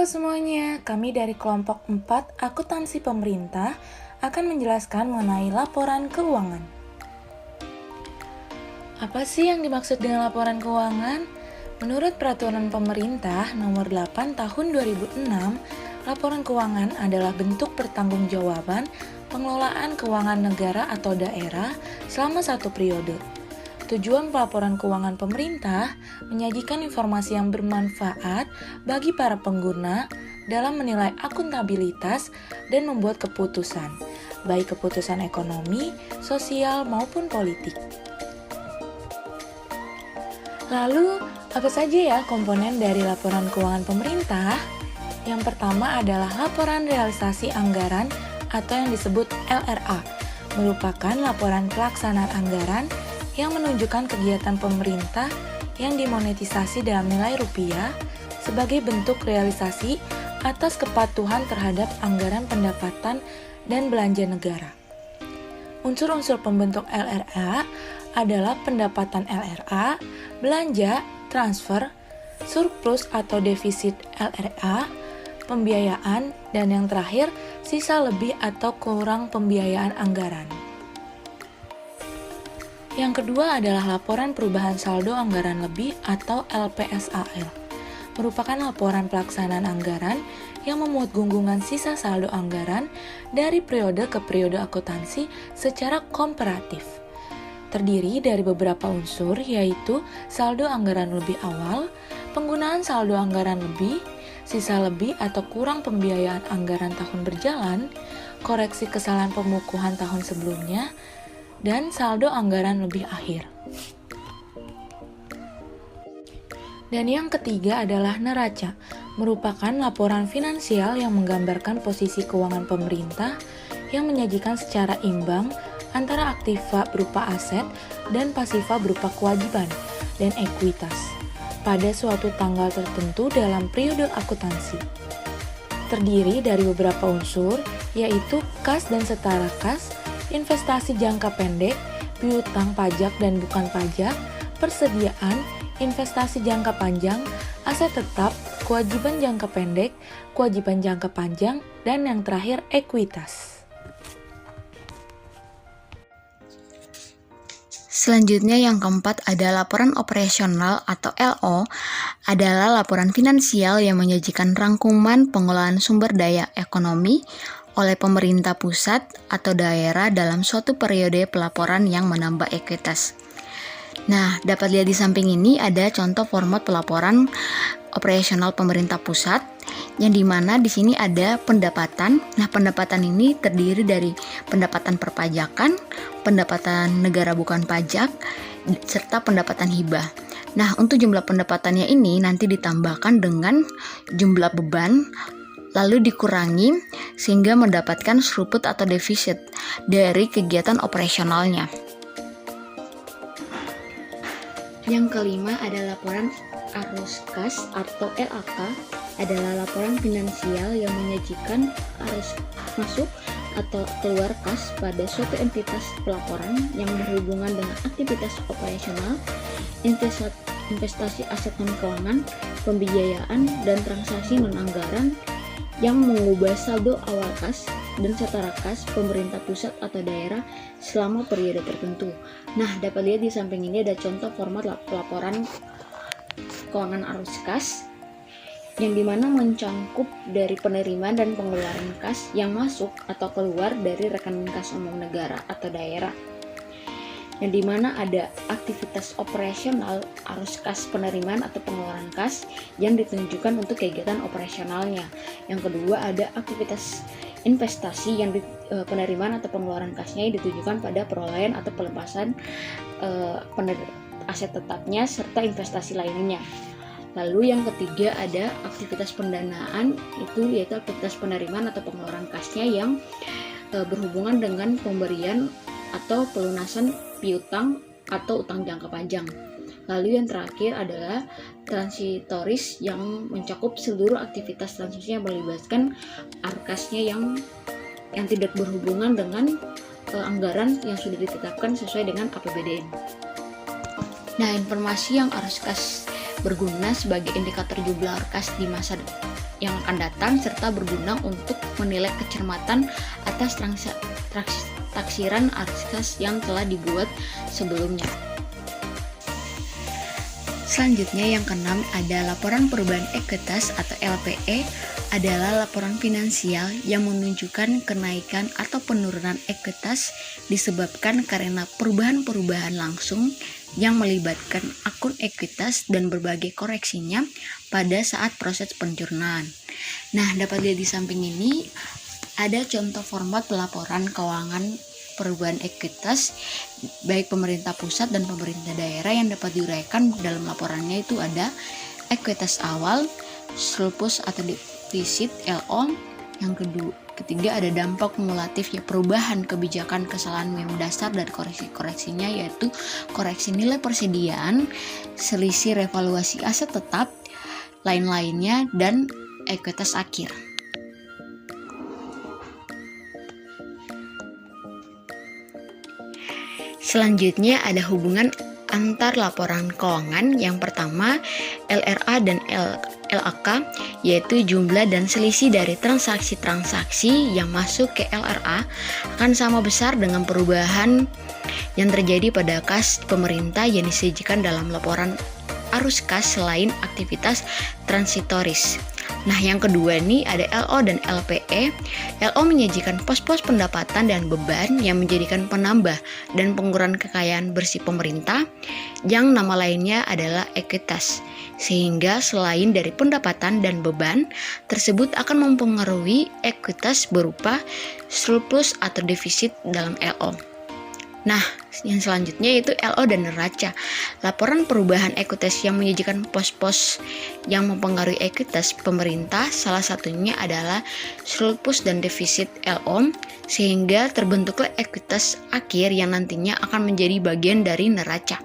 semuanya, kami dari kelompok 4 akuntansi pemerintah akan menjelaskan mengenai laporan keuangan. Apa sih yang dimaksud dengan laporan keuangan? Menurut Peraturan Pemerintah Nomor 8 Tahun 2006, laporan keuangan adalah bentuk pertanggungjawaban pengelolaan keuangan negara atau daerah selama satu periode. Tujuan pelaporan keuangan pemerintah menyajikan informasi yang bermanfaat bagi para pengguna dalam menilai akuntabilitas dan membuat keputusan, baik keputusan ekonomi, sosial, maupun politik. Lalu, apa saja ya komponen dari laporan keuangan pemerintah? Yang pertama adalah laporan realisasi anggaran atau yang disebut LRA, merupakan laporan pelaksanaan anggaran yang menunjukkan kegiatan pemerintah yang dimonetisasi dalam nilai rupiah sebagai bentuk realisasi atas kepatuhan terhadap anggaran pendapatan dan belanja negara. Unsur-unsur pembentuk LRA adalah pendapatan LRA, belanja, transfer, surplus atau defisit LRA, pembiayaan, dan yang terakhir, sisa lebih atau kurang pembiayaan anggaran. Yang kedua adalah laporan perubahan saldo anggaran lebih atau LPSAL, merupakan laporan pelaksanaan anggaran yang memuat gunggungan sisa saldo anggaran dari periode ke periode akuntansi secara komparatif. Terdiri dari beberapa unsur yaitu saldo anggaran lebih awal, penggunaan saldo anggaran lebih, sisa lebih atau kurang pembiayaan anggaran tahun berjalan, koreksi kesalahan pemukuhan tahun sebelumnya, dan saldo anggaran lebih akhir. Dan yang ketiga adalah neraca, merupakan laporan finansial yang menggambarkan posisi keuangan pemerintah yang menyajikan secara imbang antara aktiva berupa aset dan pasifa berupa kewajiban dan ekuitas pada suatu tanggal tertentu dalam periode akuntansi. Terdiri dari beberapa unsur, yaitu kas dan setara kas, investasi jangka pendek, piutang pajak dan bukan pajak, persediaan, investasi jangka panjang, aset tetap, kewajiban jangka pendek, kewajiban jangka panjang, dan yang terakhir ekuitas. Selanjutnya yang keempat ada laporan operasional atau LO, adalah laporan finansial yang menyajikan rangkuman pengelolaan sumber daya ekonomi oleh pemerintah pusat atau daerah dalam suatu periode pelaporan yang menambah ekuitas. Nah, dapat lihat di samping ini ada contoh format pelaporan operasional pemerintah pusat, yang dimana di sini ada pendapatan. Nah, pendapatan ini terdiri dari pendapatan perpajakan, pendapatan negara bukan pajak, serta pendapatan hibah. Nah, untuk jumlah pendapatannya ini nanti ditambahkan dengan jumlah beban, lalu dikurangi sehingga mendapatkan surplus atau defisit dari kegiatan operasionalnya. Yang kelima ada laporan arus kas atau LAK, adalah laporan finansial yang menyajikan arus masuk atau keluar kas pada suatu entitas pelaporan yang berhubungan dengan aktivitas operasional, investasi aset non-keuangan, pembiayaan, dan transaksi non-anggaran yang mengubah saldo awal kas dan setara kas pemerintah pusat atau daerah selama periode tertentu. Nah, dapat lihat di samping ini ada contoh format pelaporan keuangan arus kas, yang dimana mencangkup dari penerimaan dan pengeluaran kas yang masuk atau keluar dari rekening kas umum negara atau daerah, yang dimana ada aktivitas operasional arus kas penerimaan atau pengeluaran kas yang ditunjukkan untuk kegiatan operasionalnya. Yang kedua ada aktivitas investasi yang penerimaan atau pengeluaran kasnya ditujukan pada perolehan atau pelepasan aset tetapnya serta investasi lainnya. Lalu yang ketiga ada aktivitas pendanaan, yaitu aktivitas penerimaan atau pengeluaran kasnya yang berhubungan dengan pemberian atau pelunasan piutang atau utang jangka panjang. Lalu yang terakhir adalah transitoris yang mencakup seluruh aktivitas transisi yang melibatkan arkasnya yang tidak berhubungan dengan anggaran yang sudah ditetapkan sesuai dengan APBDN. Nah, informasi yang arus kas berguna sebagai indikator jumlah kas di masa depan. yang akan datang serta berguna untuk menilai kecermatan atas taksiran arus kas yang telah dibuat sebelumnya. Selanjutnya yang keenam ada laporan perubahan ekuitas atau LPE, adalah laporan finansial yang menunjukkan kenaikan atau penurunan ekuitas disebabkan karena perubahan-perubahan langsung yang melibatkan akun ekuitas dan berbagai koreksinya pada saat proses pencernaan. Nah, dapat dilihat di samping ini ada contoh format laporan keuangan perubahan ekuitas baik pemerintah pusat dan pemerintah daerah yang dapat diuraikan dalam laporannya itu ada ekuitas awal, surplus atau defisit LO. Yang ketiga ada dampak kumulatif ya perubahan kebijakan kesalahan mendasar dan koreksi-koreksinya yaitu koreksi nilai persediaan, selisih revaluasi aset tetap, lain-lainnya dan ekuitas akhir. Selanjutnya ada hubungan antar laporan keuangan. Yang pertama LRA dan LAK, yaitu jumlah dan selisih dari transaksi-transaksi yang masuk ke LRA akan sama besar dengan perubahan yang terjadi pada kas pemerintah yang disajikan dalam laporan arus kas selain aktivitas transitoris. Nah, yang kedua nih ada LO dan LPE. LO menyajikan pos-pos pendapatan dan beban yang menjadikan penambah dan pengurangan kekayaan bersih pemerintah yang nama lainnya adalah ekuitas. Sehingga selain dari pendapatan dan beban tersebut akan mempengaruhi ekuitas berupa surplus atau defisit dalam LO. Nah, yang selanjutnya itu LO dan neraca. Laporan perubahan ekuitas yang menyajikan pos-pos yang mempengaruhi ekuitas pemerintah, salah satunya adalah surplus dan defisit LO, sehingga terbentuklah ekuitas akhir yang nantinya akan menjadi bagian dari neraca.